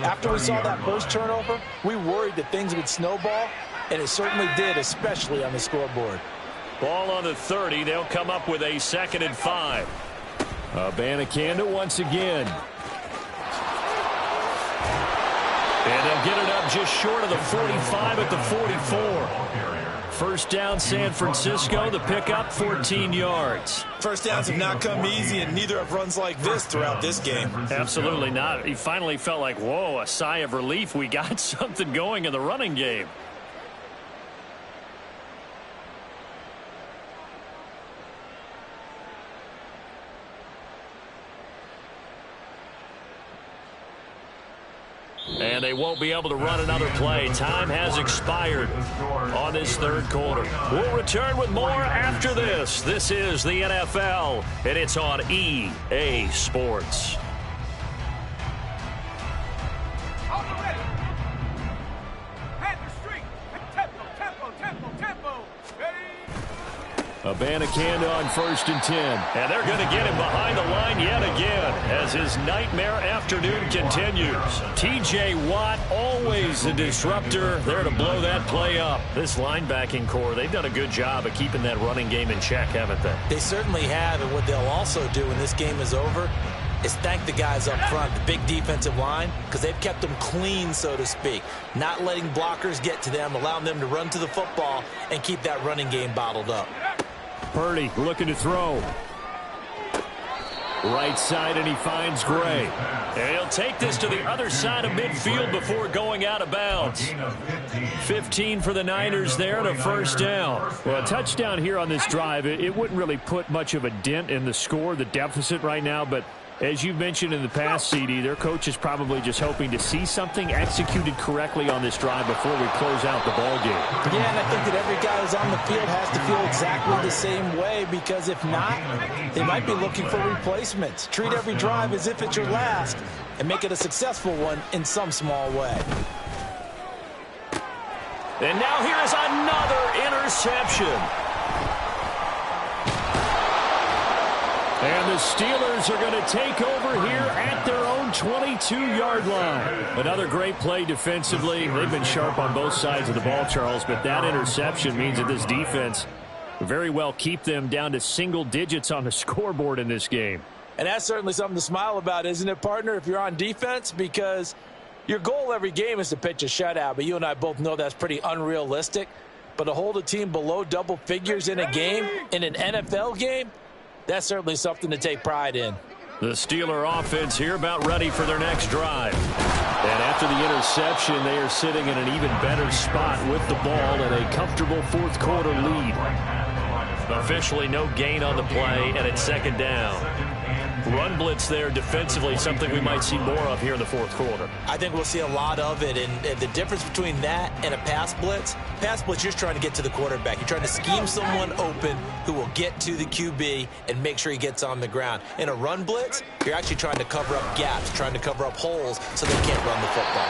after we saw that first turnover, we worried that things would snowball, and it certainly did, especially on the scoreboard. Ball on the 30. They'll come up with a 2nd and 5. Abanikanda once again. And they'll get it up just short of the 45 at the 44. First down, San Francisco. The pickup, 14 yards. First downs have not come easy, and neither have runs like this throughout this game. Absolutely not. He finally felt like, whoa, a sigh of relief. We got something going in the running game. And they won't be able to run another play. Time has expired on this third quarter. We'll return with more after this. This is the NFL, and it's on EA Sports. Abanikanda on 1st and 10. And they're going to get him behind the line yet again as his nightmare afternoon continues. T.J. Watt, always a disruptor, there to blow that play up. This linebacking core, they've done a good job of keeping that running game in check, haven't they? They certainly have, and what they'll also do when this game is over is thank the guys up front, the big defensive line, because they've kept them clean, so to speak. Not letting blockers get to them, allowing them to run to the football and keep that running game bottled up. Purdy looking to throw. Right side, and he finds Gray. And he'll take this to the other side of midfield before going out of bounds. 15 for the Niners there and a first down. Well, a touchdown here on this drive, it wouldn't really put much of a dent in the score, the deficit right now, but as you've mentioned in the past, CD, their coach is probably just hoping to see something executed correctly on this drive before we close out the ball game. Yeah, and I think that every guy who's on the field has to feel exactly the same way, because if not, they might be looking for replacements. Treat every drive as if it's your last and make it a successful one in some small way. And now here is another interception. And the Steelers are going to take over here at their own 22-yard line. Another great play defensively. They've been sharp on both sides of the ball, Charles, but that interception means that this defense very well keep them down to single digits on the scoreboard in this game. And that's certainly something to smile about, isn't it, partner, if you're on defense? Because your goal every game is to pitch a shutout, but you and I both know that's pretty unrealistic. But to hold a team below double figures in a game, in an NFL game, that's certainly something to take pride in. The Steeler offense here about ready for their next drive. And after the interception, they are sitting in an even better spot with the ball and a comfortable fourth quarter lead. Officially no gain on the play, and it's 2nd down. Run blitz there defensively, something we might see more of here in the fourth quarter. I think we'll see a lot of it, and the difference between that and a pass blitz, you're just trying to get to the quarterback. You're trying to scheme someone open who will get to the QB and make sure he gets on the ground. In a run blitz, you're actually trying to cover up gaps, trying to cover up holes so they can't run the football.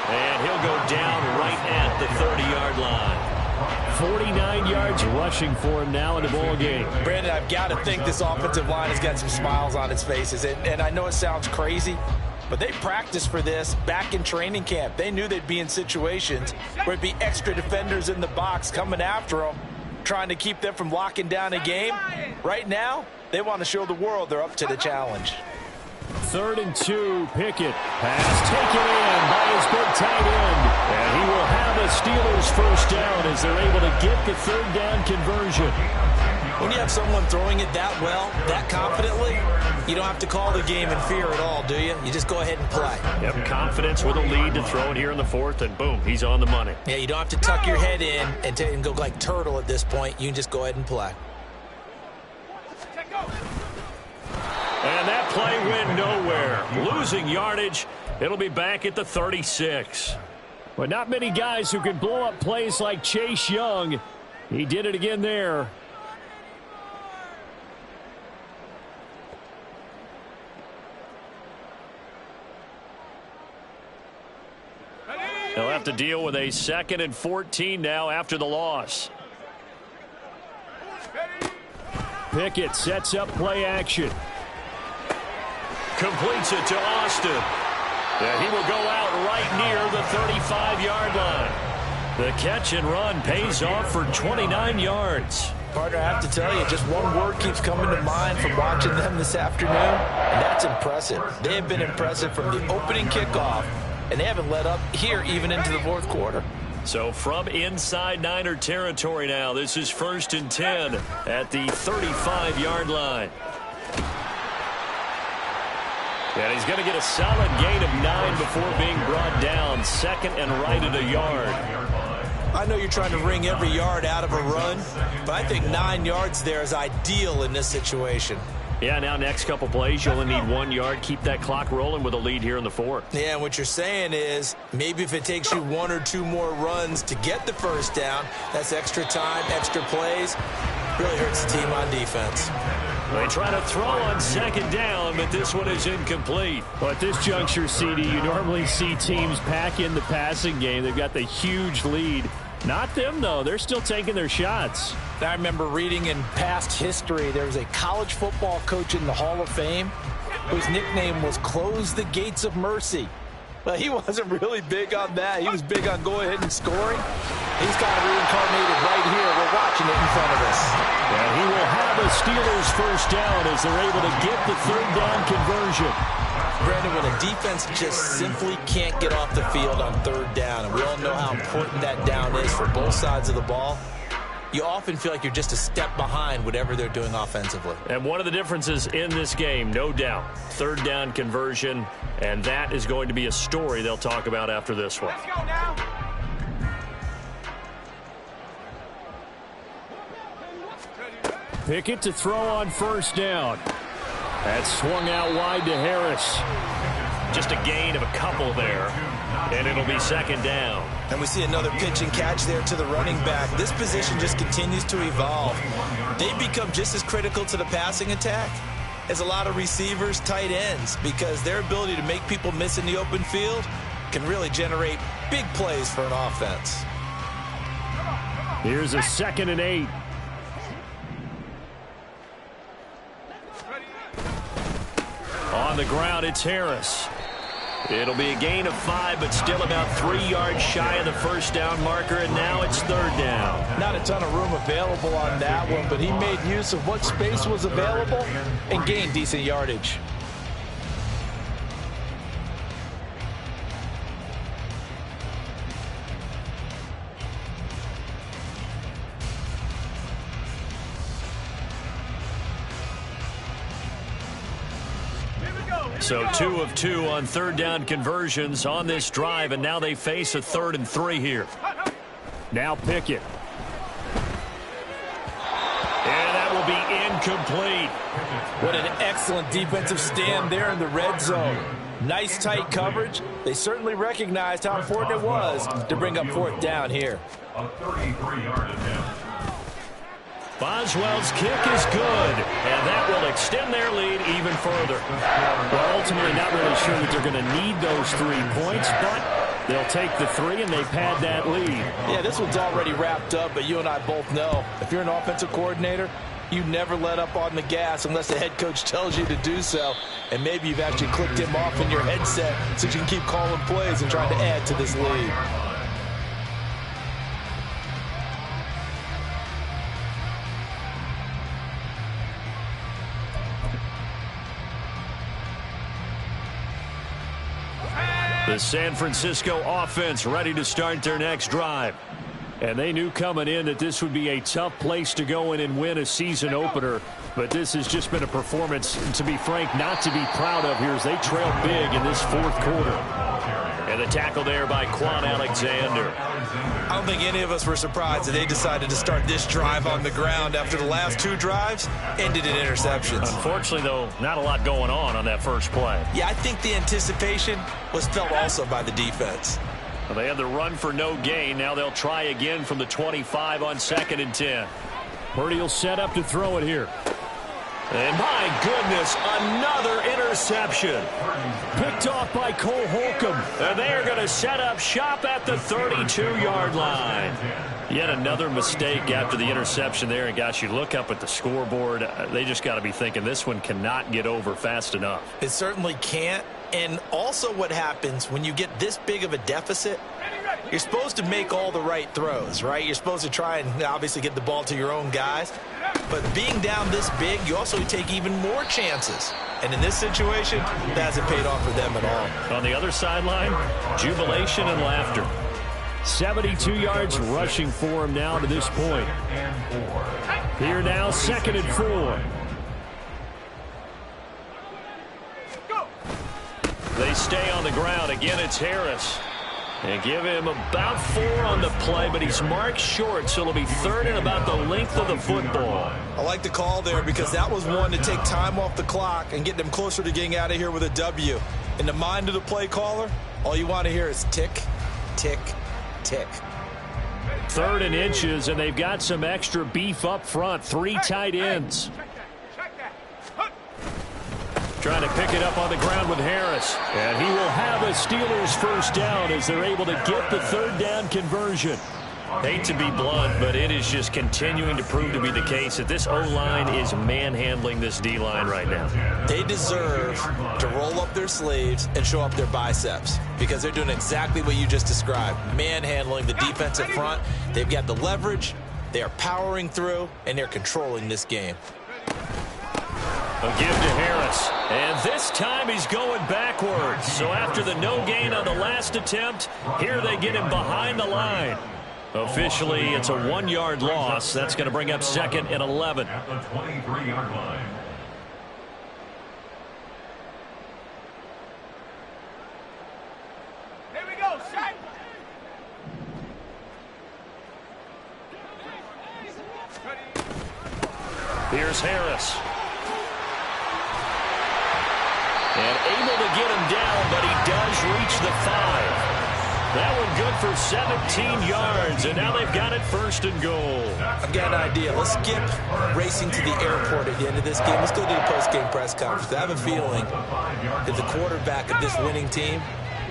And he'll go down right at the 30-yard line. 49 yards rushing for him now in the ball game. Brandon, I've got to think this offensive line has got some smiles on its faces. And I know it sounds crazy, But they practiced for this back in training camp. They knew they'd be in situations where it'd be extra defenders in the box coming after them, trying to keep them from locking down a game. Right now, they want to show the world they're up to the challenge. 3rd and 2, Pickett. Pass taken in by his big tight end. And he will have a Steelers first down as they're able to get the 3rd down conversion. When you have someone throwing it that well, that confidently, you don't have to call the game in fear at all, do you? You just go ahead and play. Yep, confidence with a lead to throw it here in the 4th, and boom, he's on the money. Yeah, you don't have to tuck your head in and go like turtle at this point. You can just go ahead and play. And that play went nowhere. Losing yardage. It'll be back at the 36. But not many guys who can blow up plays like Chase Young. He did it again there. They'll have to deal with a 2nd and 14 now after the loss. Pickett sets up play action. Completes it to Austin. And he will go out right near the 35-yard line. The catch and run pays off for 29 yards. Partner, I have to tell you, just one word keeps coming to mind from watching them this afternoon, and that's impressive. They have been impressive from the opening kickoff, and they haven't let up here even into the 4th quarter. So from inside Niner territory now, this is 1st and 10 at the 35-yard line. And he's going to get a solid gain of 9 before being brought down. 2nd and right at a yard. I know you're trying to wring every yard out of a run, but I think 9 yards there is ideal in this situation. Yeah, now next couple plays, you only need 1 yard. Keep that clock rolling with a lead here in the 4th. Yeah, and what you're saying is maybe if it takes you 1 or 2 more runs to get the first down, that's extra time, extra plays. Really hurts the team on defense. They try to throw on 2nd down, but this one is incomplete. Well, at this juncture, CD, you normally see teams pack in the passing game. They've got the huge lead. Not them, though. They're still taking their shots. I remember reading in past history, there was a college football coach in the Hall of Fame whose nickname was Close the Gates of Mercy. Well, he wasn't really big on that. He was big on going ahead and scoring. He's kind of reincarnated right here. We're watching it in front of us. And he will have a Steelers first down as they're able to get the 3rd down conversion. Brandon, when a defense just simply can't get off the field on 3rd down, and we all know how important that down is for both sides of the ball, you often feel like you're just a step behind whatever they're doing offensively. And one of the differences in this game, no doubt, 3rd down conversion, and that is going to be a story they'll talk about after this one. Let's go now. Pickett to throw on 1st down. That's swung out wide to Harris. Just a gain of a couple there, and it'll be 2nd down. And we see another pitch and catch there to the running back. This position just continues to evolve. They become just as critical to the passing attack as a lot of receivers, tight ends, because their ability to make people miss in the open field can really generate big plays for an offense. Here's a 2nd and 8. On the ground, it's Harris. It'll be a gain of 5, but still about 3 yards shy of the first down marker, and now it's 3rd down. Not a ton of room available on that one, but he made use of what space was available and gained decent yardage. So 2 of 2 on 3rd down conversions on this drive, and now they face a 3rd and 3 here. Now Pickett. And that will be incomplete. What an excellent defensive stand there in the red zone. Nice tight coverage. They certainly recognized how important it was to bring up 4th down here. A 33-yard attempt. Boswell's kick is good, and that will extend their lead even further. Well, ultimately not really sure that they're going to need those 3 points, but they'll take the 3 and they pad that lead. Yeah, this one's already wrapped up, but you and I both know if you're an offensive coordinator, You never let up on the gas unless the head coach tells you to do so. And maybe you've actually clicked him off in your headset so you can keep calling plays and trying to add to this lead. The San Francisco offense ready to start their next drive. And they knew coming in that this would be a tough place to go in and win a season opener. But this has just been a performance, to be frank, not to be proud of here as they trail big in this fourth quarter. And the tackle there by Quan Alexander. I don't think any of us were surprised that they decided to start this drive on the ground after the last two drives ended in interceptions. Unfortunately, though, not a lot going on that first play. Yeah, I think the anticipation was felt also by the defense. Well, they had the run for no gain. Now they'll try again from the 25 on 2nd and 10. Purdy will set up to throw it here. And my goodness, another interception. Picked off by Cole Holcomb. And they are going to set up shop at the 32-yard line. Yet another mistake after the interception there. And, gosh, you look up at the scoreboard. They just got to be thinking this one cannot get over fast enough. It certainly can't. And also what happens when you get this big of a deficit, you're supposed to make all the right throws, right? You're supposed to try and obviously get the ball to your own guys. But being down this big, you also take even more chances. And in this situation, that hasn't paid off for them at all. On the other sideline, jubilation and laughter. 72 yards rushing for him now to this point. Here now, 2nd and 4. They stay on the ground. Again, it's Harris. And give him about 4 on the play, but he's marked short, so it'll be 3rd and about the length of the football. I like the call there because that was one to take time off the clock and get them closer to getting out of here with a W. In the mind of the play caller, all you want to hear is tick, tick, tick. 3rd and inches, and they've got some extra beef up front. 3 tight ends. Trying to pick it up on the ground with Harris. And he will have a Steelers first down as they're able to get the 3rd down conversion. Hate to be blunt, but it is just continuing to prove to be the case that this O-line is manhandling this D-line right now. They deserve to roll up their sleeves and show up their biceps because they're doing exactly what you just described, manhandling the defensive front. They've got the leverage, they are powering through, and they're controlling this game. A give to Harris. And this time he's going backwards. So after the no gain on the last attempt, here they get him behind the line. Officially, it's a 1-yard loss. That's going to bring up 2nd and 11. At the 23-yard line. Here we go, set. Here's Harris. And able to get him down, but he does reach the 5. That one good for 17 yards, and now they've got it 1st and goal. I've got an idea. Let's skip racing to the airport at the end of this game. Let's go to the post-game press conference. I have a feeling that the quarterback of this winning team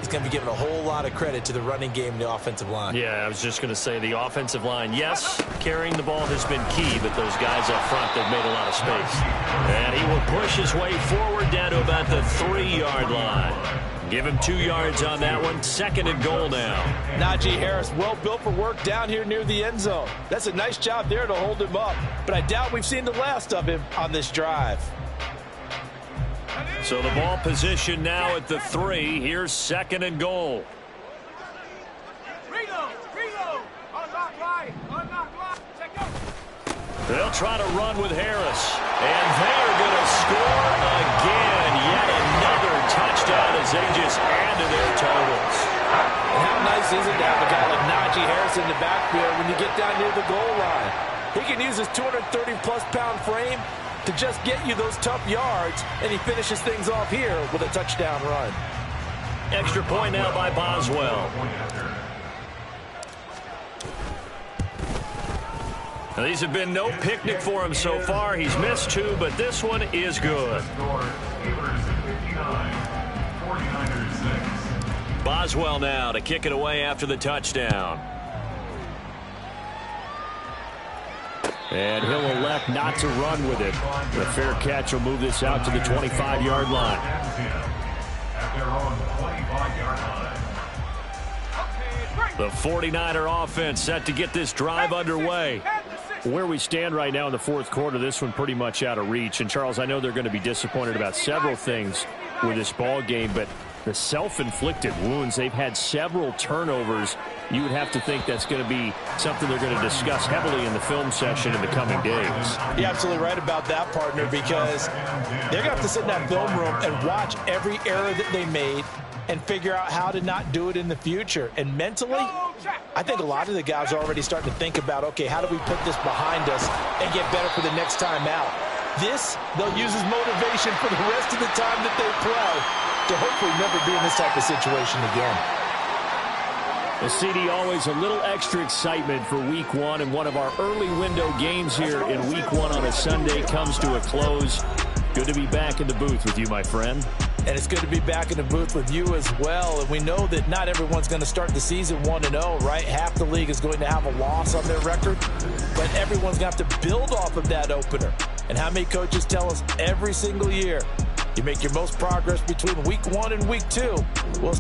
is going to be given a whole lot of credit to the running game and the offensive line. Yeah, I was just going to say the offensive line, yes, carrying the ball has been key, but those guys up front, they've made a lot of space. And he will push his way forward down to about the 3-yard line. Give him 2 yards on that one. 2nd and goal now. Najee Harris, well built for work down here near the end zone. That's a nice job there to hold him up. But I doubt we've seen the last of him on this drive. So the ball position now at the 3. Here's 2nd and goal. Reload. Unlock line. Check out. They'll try to run with Harris. And they are going to score again. Yet another touchdown as they just add to their totals. And how nice is it to have a guy like Najee Harris in the backfield when you get down near the goal line? He can use his 230-plus pound frame to just get you those tough yards, and he finishes things off here with a touchdown run. Extra point now by Boswell. Now, these have been no picnic for him so far. He's missed 2, but this one is good. Boswell now to kick it away after the touchdown. And he'll elect not to run with it. The fair catch will move this out to the 25-yard line. At their own 25-yard line. The 49er offense set to get this drive underway. Where we stand right now in the fourth quarter, this one pretty much out of reach. And, Charles, I know they're going to be disappointed about several things with this ball game, but the self-inflicted wounds, they've had several turnovers. You would have to think that's going to be something they're going to discuss heavily in the film session in the coming days. You're absolutely right about that, partner, because they're going to have to sit in that film room and watch every error that they made and figure out how to not do it in the future. And mentally, I think a lot of the guys are already starting to think about, okay, how do we put this behind us and get better for the next time out? This, they'll use as motivation for the rest of the time that they play to hopefully never be in this type of situation again. The CD, always a little extra excitement for week one, and one of our early window games here in week one on a Sunday comes to a close. Good to be back in the booth with you, my friend. And it's good to be back in the booth with you as well. And we know that not everyone's going to start the season 1-0, right? Half the league is going to have a loss on their record, but everyone's going to have to build off of that opener. And how many coaches tell us every single year, you make your most progress between week one and week two. Well,